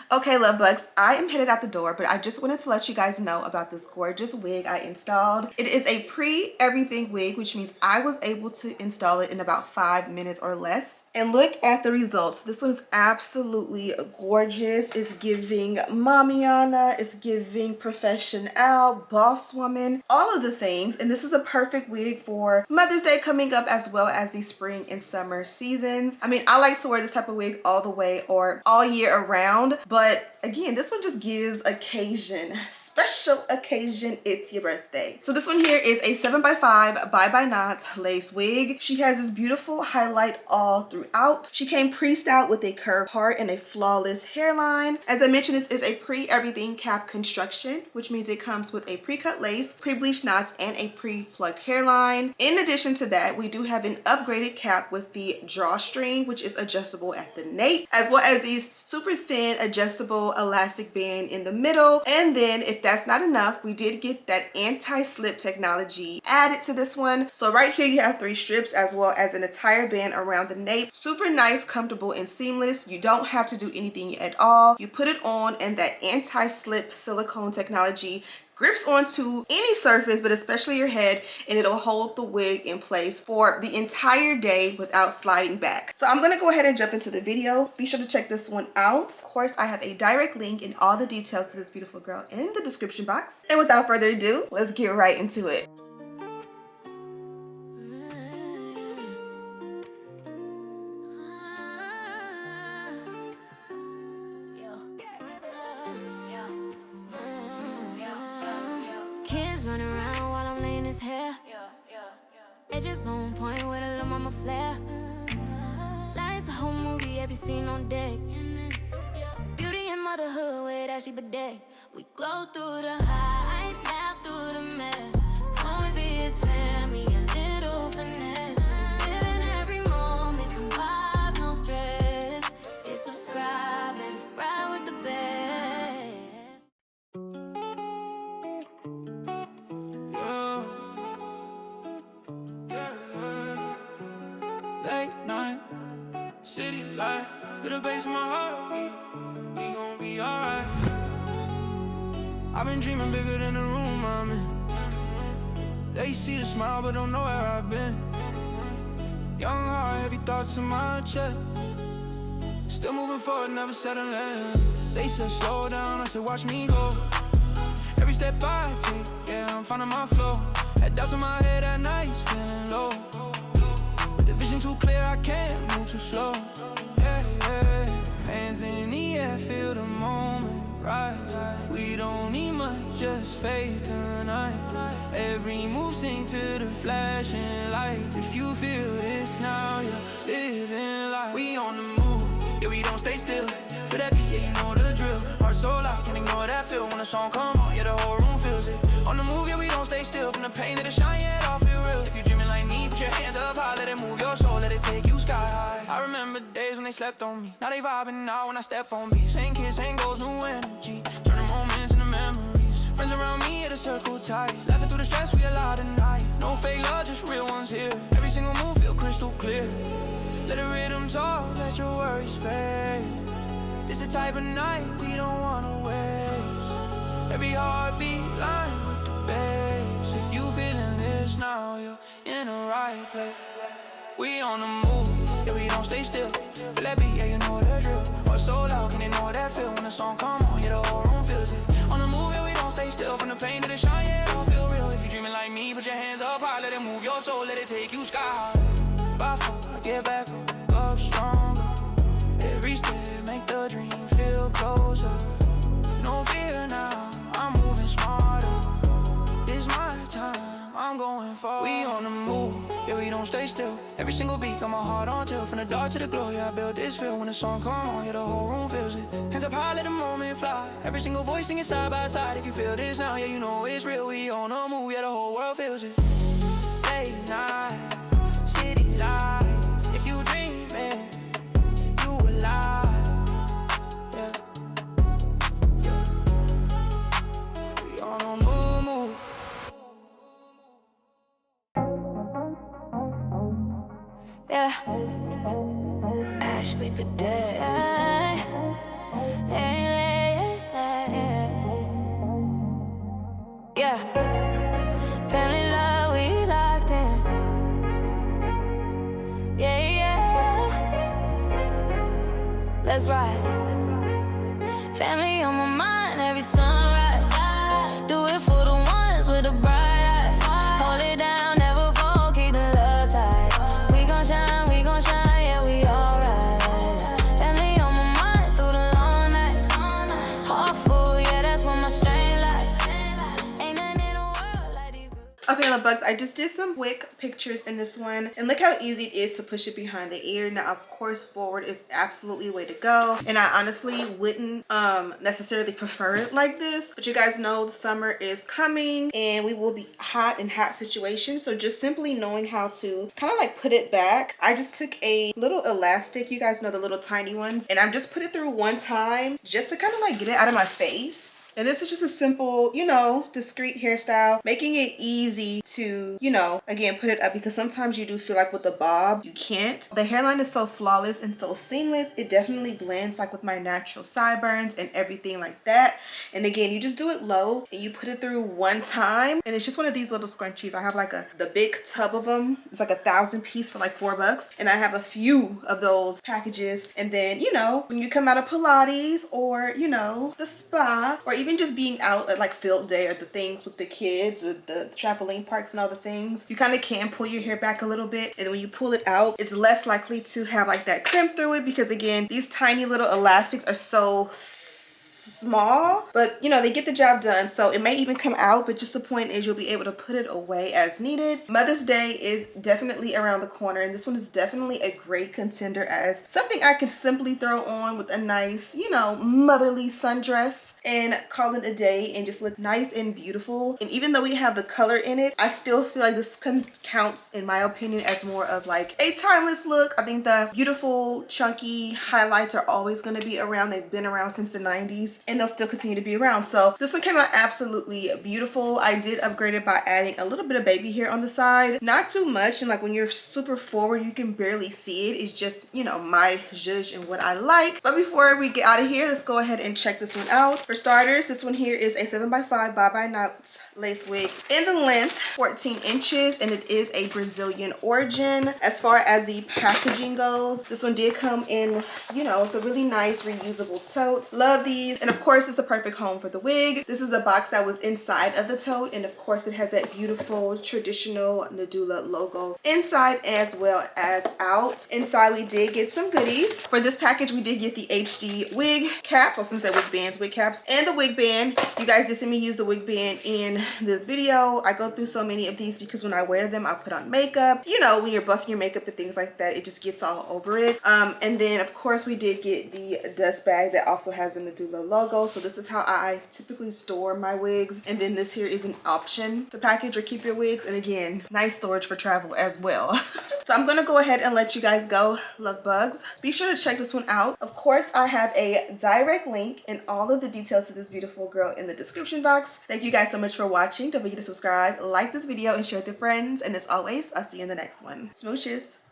Okay, love bugs, I am headed out the door, but I just wanted to let you guys know about this gorgeous wig I installed. It is a pre-everything wig, which means I was able to install it in about 5 minutes or less. And look at the results. This one's absolutely gorgeous. It's giving mamiana, it's giving professional, boss woman, all of the things. And this is a perfect wig for Mother's Day coming up, as well as the spring and summer seasons. I mean, I like to wear this type of wig all the way or all year around, but again, this one just gives occasion, special occasion, it's your birthday. So this one here is a 7x5 by knots lace wig. She has this beautiful highlight all throughout. She came pre-styled with a curved heart and a flawless hairline. As I mentioned, this is a pre-everything cap construction, which means it comes with a pre-cut lace, pre-bleached knots, and a pre-plucked hairline. In addition to that, we do have an upgraded cap with the drawstring, which is adjustable at the nape, as well as these super thin adjustable elastic band in the middle. And then if that's not enough, we did get that anti-slip technology added to this one. So right here you have 3 strips as well as an entire band around the nape. Super nice, comfortable, and seamless. You don't have to do anything at all. You put it on and that anti-slip silicone technology grips onto any surface, but especially your head, and it'll hold the wig in place for the entire day without sliding back. So I'm gonna go ahead and jump into the video. Be sure to check this one out. Of course, I have a direct link and all the details to this beautiful girl in the description box. And without further ado, let's get right into it. Running around while I'm laying his hair. Edges on point with a little mama flair. Life's a whole movie, every scene on deck. Beauty and motherhood with Ashley Bedeck. We glow through the highs, laugh through the mess. All we be is family, a little finesse. Living every moment, come vibe, no stress. Hit subscribe and ride with the best. Late night, city light, to the base of my heartbeat, we gon' be alright. I've been dreaming bigger than the room I'm in. They see the smile but don't know where I've been. Young heart, heavy thoughts in my chest. Still moving forward, never settling. They said slow down, I said watch me go. Every step I take, yeah, I'm finding my flow. Had doubts in my head at nights, feeling low. Vision too clear, I can't move too slow. Yeah, yeah. Hands in the air, feel the moment rise. We don't need much, just faith tonight. Every move sing to the flashing lights. If you feel this now, you're living life. We on the move, yeah, we don't stay still. For that beat, yeah, you know the drill. Heart so loud, can't ignore that feel. When the song come on, yeah, the whole room feels it. On the move, yeah, we don't stay still. From the pain to the shine, yeah, it all feel real. If you dreaming like me, put your hands up high, let it move your soul, let it take you sky high. I remember days when they slept on me. Now they vibing now when I step on beats. Same kids, same goals, new energy. Turning moments into memories. Friends around me at a circle tight. Laughing through the stress, we allowed tonight. No fake love, just real ones here. Every single move feel crystal clear. Let the rhythm talk, let your worries fade. This the type of night we don't wanna waste. Every heartbeat line with the bass. If you feeling this now, you're in the right place. We on the move, yeah, we don't stay still. Feel that beat, yeah, you know the drill. Heart so loud, can you know that feel? When the song come on, yeah, the whole room feels it. On the move, yeah, we don't stay still. From the pain to the shine, yeah, it all feel real. If you dreaming like me, put your hands up high, let it move your soul, let it take you sky high. By fall, I get back up stronger. Every step make the dream feel closer. No fear now, I'm moving smarter. It's my time, I'm going far. We on the move, yeah, we don't stay still. Every single beat got my heart on tilt. From the dark to the glow, yeah, I built this feel. When the song come on, yeah, the whole room feels it. Hands up high, let the moment fly. Every single voice singing side by side. If you feel this now, yeah, you know it's real. We on the move, yeah, the whole world feels it. Late night, city lights. If you dreaming, you alive. Yeah, Ashley Bedeck. Hey, that's right. Family on my mind every sunrise. Do it for the ones with the bright eyes. Hold it down, never fall, keep the love tight. We gon' shine, yeah, we alright. Family on my mind through the long nights. Heart full, yeah, that's where my strength lies. Ain't nothing in the world like these good. Okay, love bugs, I just did some quick pictures in this one, and look how easy it is to push it behind the ear. Now, of course, forward is absolutely the way to go, and I honestly wouldn't necessarily prefer it like this, but you guys know the summer is coming and we will be hot in hot situations, so just simply knowing how to kind of like put it back. I just took a little elastic, you guys know the little tiny ones, and I just put it through one time just to kind of like get it out of my face. And this is just a simple, you know, discreet hairstyle, making it easy to, you know, again, put it up, because sometimes you do feel like with the bob, you can't. The hairline is so flawless and so seamless. It definitely blends like with my natural sideburns and everything like that. And again, you just do it low and you put it through one time. And it's just one of these little scrunchies. I have like the big tub of them. It's like 1,000 piece for like $4. And I have a few of those packages. And then, you know, when you come out of Pilates or, you know, the spa, or even just being out at like field day or the things with the kids, the trampoline parks and all the things, you kind of can pull your hair back a little bit, and when you pull it out, it's less likely to have like that crimp through it, because again, these tiny little elastics are so small, but you know, they get the job done. So it may even come out, but just the point is you'll be able to put it away as needed. Mother's Day is definitely around the corner, and this one is definitely a great contender as something I could simply throw on with a nice, you know, motherly sundress and call it a day and just look nice and beautiful. And even though we have the color in it, I still feel like this counts, in my opinion, as more of like a timeless look. I think the beautiful chunky highlights are always going to be around. They've been around since the 90s and they'll still continue to be around. So this one came out absolutely beautiful. I did upgrade it by adding a little bit of baby hair on the side, not too much, and like when you're super forward you can barely see it. It's just, you know, my zhuzh and what I like. But before we get out of here, let's go ahead and check this one out. For starters, this one here is a 7x5 Bye Knots lace wig in the length 14 inches, and it is a Brazilian origin. As far as the packaging goes, this one did come in, you know, with a really nice reusable tote. Love these. And of course, it's a perfect home for the wig. This is the box that was inside of the tote, and of course it has that beautiful traditional Nadula logo inside as well as out. Inside we did get some goodies. For this package we did get the HD wig caps. I was gonna say wig bands, wig caps, and the wig band. You guys did see me use the wig band in this video. I go through so many of these because when I wear them I put on makeup. You know, when you're buffing your makeup and things like that, it just gets all over it. And then of course we did get the dust bag that also has a Nadula logo. So this is how I typically store my wigs. And then this here is an option to package or keep your wigs, and again, nice storage for travel as well. So I'm gonna go ahead and let you guys go, love bugs. Be sure to check this one out. Of course, I have a direct link and all of the details to this beautiful girl in the description box. Thank you guys so much for watching. Don't forget to subscribe, like this video, and share with your friends. And as always, I'll see you in the next one. Smooches.